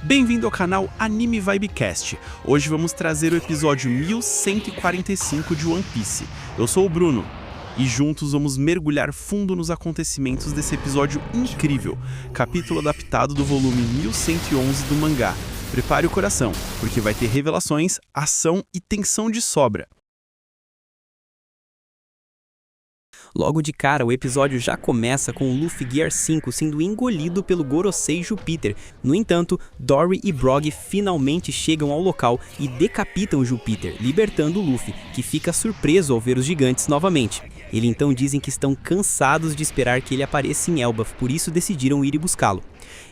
Bem-vindo ao canal Anime Vibecast. Hoje vamos trazer o episódio 1145 de One Piece. Eu sou o Bruno e juntos vamos mergulhar fundo nos acontecimentos desse episódio incrível, capítulo adaptado do volume 1111 do mangá. Prepare o coração, porque vai ter revelações, ação e tensão de sobra. Logo de cara, o episódio já começa com o Luffy Gear 5 sendo engolido pelo Gorosei Júpiter. No entanto, Dory e Brogy finalmente chegam ao local e decapitam Júpiter, libertando o Luffy, que fica surpreso ao ver os gigantes novamente. Eles então dizem que estão cansados de esperar que ele apareça em Elbaf, por isso decidiram ir buscá-lo.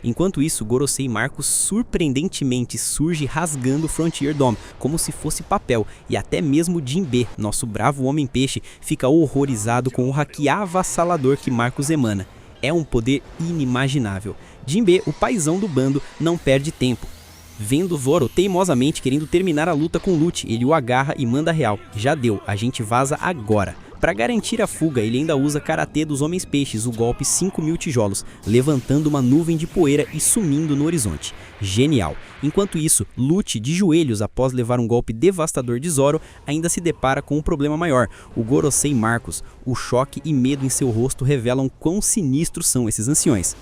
Enquanto isso, Gorosei Marcos surpreendentemente surge rasgando o Frontier Dome, como se fosse papel, e até mesmo Jinbe, nosso bravo Homem-Peixe, fica horrorizado com o haki avassalador que Marcos emana. É um poder inimaginável. Jinbe, o paizão do bando, não perde tempo. Vendo Zoro teimosamente querendo terminar a luta com Lute, ele o agarra e manda real. Já deu, a gente vaza agora. Para garantir a fuga, ele ainda usa Karatê dos Homens Peixes, o golpe 5.000 tijolos, levantando uma nuvem de poeira e sumindo no horizonte. Genial! Enquanto isso, Lute, de joelhos após levar um golpe devastador de Zoro, ainda se depara com um problema maior, o Gorosei Marcos. O choque e medo em seu rosto revelam quão sinistros são esses anciões.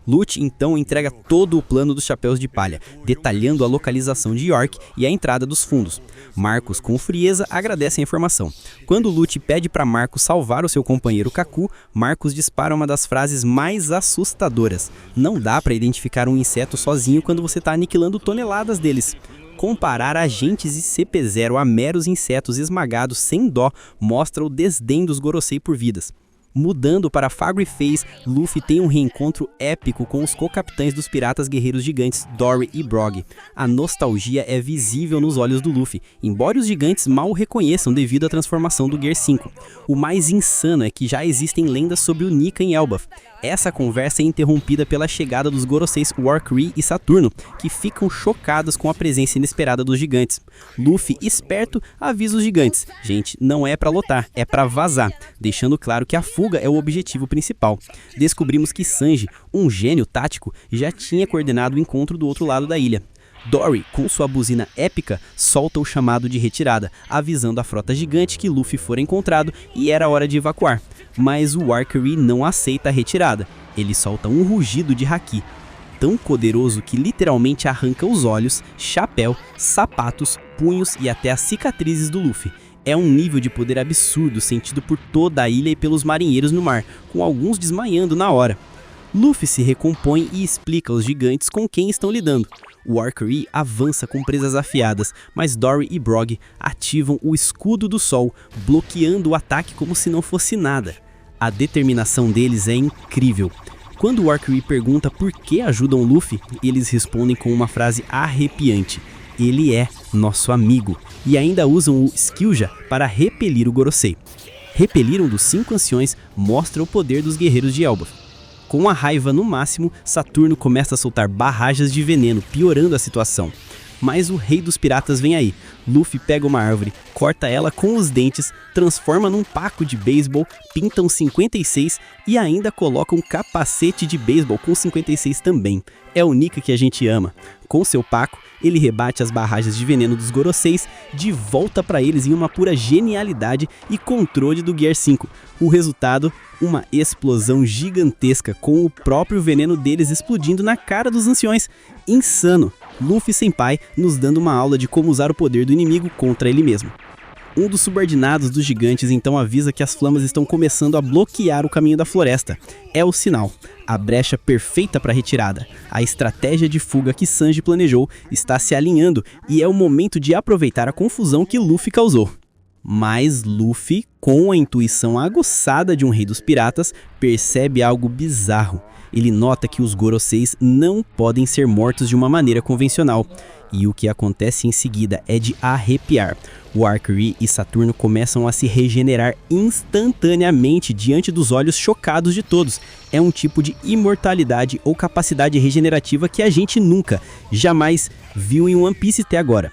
Lute então entrega todo o plano dos Chapéus de Palha, detalhando a localização de York e a entrada dos fundos. Marcos, com frieza, agradece a informação. Quando Lute pede para Marcos salvar o seu companheiro Kaku, Marcos dispara uma das frases mais assustadoras. Não dá para identificar um inseto sozinho quando você está aniquilando toneladas deles. Comparar agentes e CP0 a meros insetos esmagados sem dó mostra o desdém dos Gorosei por vidas. Mudando para Fagre Face, Luffy tem um reencontro épico com os co-capitães dos piratas guerreiros gigantes Dory e Brogy. A nostalgia é visível nos olhos do Luffy, embora os gigantes mal o reconheçam devido à transformação do Gear 5. O mais insano é que já existem lendas sobre o Nika em Elbaf. Essa conversa é interrompida pela chegada dos Goroseis Warcree e Saturno, que ficam chocados com a presença inesperada dos gigantes. Luffy, esperto, avisa os gigantes: gente, não é pra lutar, é pra vazar, deixando claro que a fuga é o objetivo principal. Descobrimos que Sanji, um gênio tático, já tinha coordenado o encontro do outro lado da ilha. Dory, com sua buzina épica, solta o chamado de retirada, avisando a frota gigante que Luffy fora encontrado e era hora de evacuar. Mas o Warcree não aceita a retirada. Ele solta um rugido de haki, tão poderoso que literalmente arranca os olhos, chapéu, sapatos, punhos e até as cicatrizes do Luffy. É um nível de poder absurdo sentido por toda a ilha e pelos marinheiros no mar, com alguns desmaiando na hora. Luffy se recompõe e explica aos gigantes com quem estão lidando. O Warcree avança com presas afiadas, mas Dory e Brogy ativam o escudo do sol, bloqueando o ataque como se não fosse nada. A determinação deles é incrível. Quando o Warcree pergunta por que ajudam Luffy, eles respondem com uma frase arrepiante: ele é nosso amigo. E ainda usam o Skillja para repelir o Gorosei. Repelir um dos 5 anciões mostra o poder dos guerreiros de Elbaf. Com a raiva no máximo, Saturno começa a soltar barragens de veneno, piorando a situação. Mas o rei dos piratas vem aí. Luffy pega uma árvore, corta ela com os dentes, transforma num paco de beisebol, pinta um 56 e ainda coloca um capacete de beisebol com 56 também. É o Nika que a gente ama. Com seu paco, ele rebate as barragens de veneno dos Goroseis de volta para eles em uma pura genialidade e controle do Gear 5. O resultado, uma explosão gigantesca com o próprio veneno deles explodindo na cara dos anciões. Insano! Luffy Senpai nos dando uma aula de como usar o poder do inimigo contra ele mesmo. Um dos subordinados dos gigantes então avisa que as flamas estão começando a bloquear o caminho da floresta. É o sinal, a brecha perfeita para a retirada. A estratégia de fuga que Sanji planejou está se alinhando e é o momento de aproveitar a confusão que Luffy causou. Mas Luffy, com a intuição aguçada de um rei dos piratas, percebe algo bizarro. Ele nota que os Goroseis não podem ser mortos de uma maneira convencional. E o que acontece em seguida é de arrepiar. O Warcree e Saturno começam a se regenerar instantaneamente diante dos olhos chocados de todos. É um tipo de imortalidade ou capacidade regenerativa que a gente nunca, jamais viu em One Piece até agora.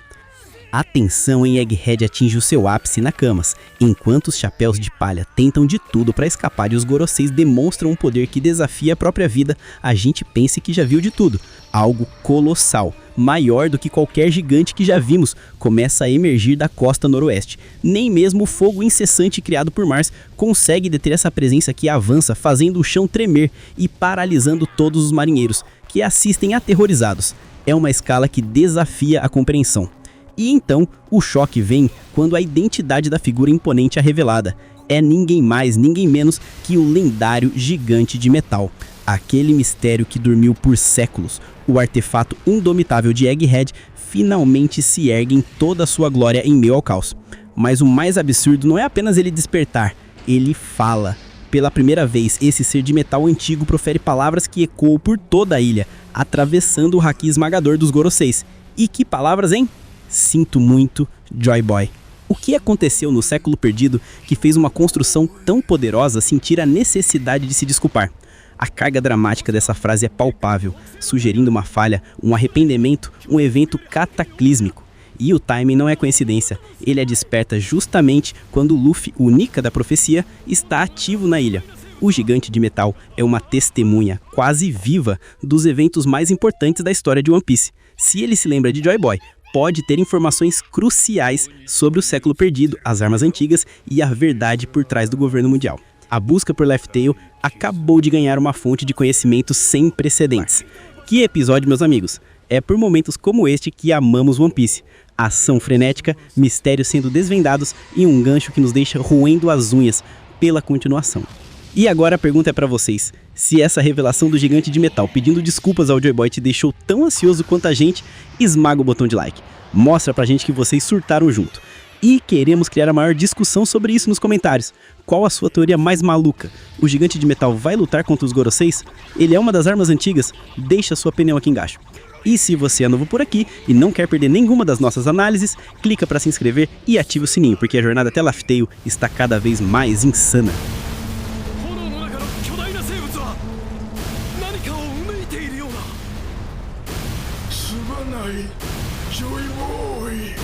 A tensão em Egghead atinge o seu ápice na Camas, enquanto os Chapéus de Palha tentam de tudo para escapar e os Goroseis demonstram um poder que desafia a própria vida. A gente pensa que já viu de tudo, algo colossal, maior do que qualquer gigante que já vimos, começa a emergir da costa noroeste. Nem mesmo o fogo incessante criado por Mars consegue deter essa presença que avança, fazendo o chão tremer e paralisando todos os marinheiros, que assistem aterrorizados. É uma escala que desafia a compreensão. E então, o choque vem quando a identidade da figura imponente é revelada. É ninguém mais, ninguém menos que o lendário gigante de metal. Aquele mistério que dormiu por séculos. O artefato indomitável de Egghead finalmente se ergue em toda a sua glória em meio ao caos. Mas o mais absurdo não é apenas ele despertar, ele fala. Pela primeira vez, esse ser de metal antigo profere palavras que ecoam por toda a ilha, atravessando o haki esmagador dos Goroseis. E que palavras, hein? Sinto muito, Joy Boy. O que aconteceu no século perdido que fez uma construção tão poderosa sentir a necessidade de se desculpar? A carga dramática dessa frase é palpável, sugerindo uma falha, um arrependimento, um evento cataclísmico. E o timing não é coincidência, ele a desperta justamente quando Luffy, o Nika da profecia, está ativo na ilha. O gigante de metal é uma testemunha quase viva dos eventos mais importantes da história de One Piece. Se ele se lembra de Joy Boy, pode ter informações cruciais sobre o século perdido, as armas antigas e a verdade por trás do governo mundial. A busca por Laugh Tale acabou de ganhar uma fonte de conhecimento sem precedentes. Que episódio, meus amigos! É por momentos como este que amamos One Piece. Ação frenética, mistérios sendo desvendados e um gancho que nos deixa roendo as unhas pela continuação. E agora a pergunta é pra vocês, se essa revelação do gigante de metal pedindo desculpas ao Joy Boy te deixou tão ansioso quanto a gente, esmaga o botão de like. Mostra pra gente que vocês surtaram junto. E queremos criar a maior discussão sobre isso nos comentários. Qual a sua teoria mais maluca? O gigante de metal vai lutar contra os Goroseis? Ele é uma das armas antigas? Deixa sua opinião aqui embaixo. E se você é novo por aqui e não quer perder nenhuma das nossas análises, clica para se inscrever e ative o sininho, porque a jornada até Laugh Tale está cada vez mais insana. Joy Boy.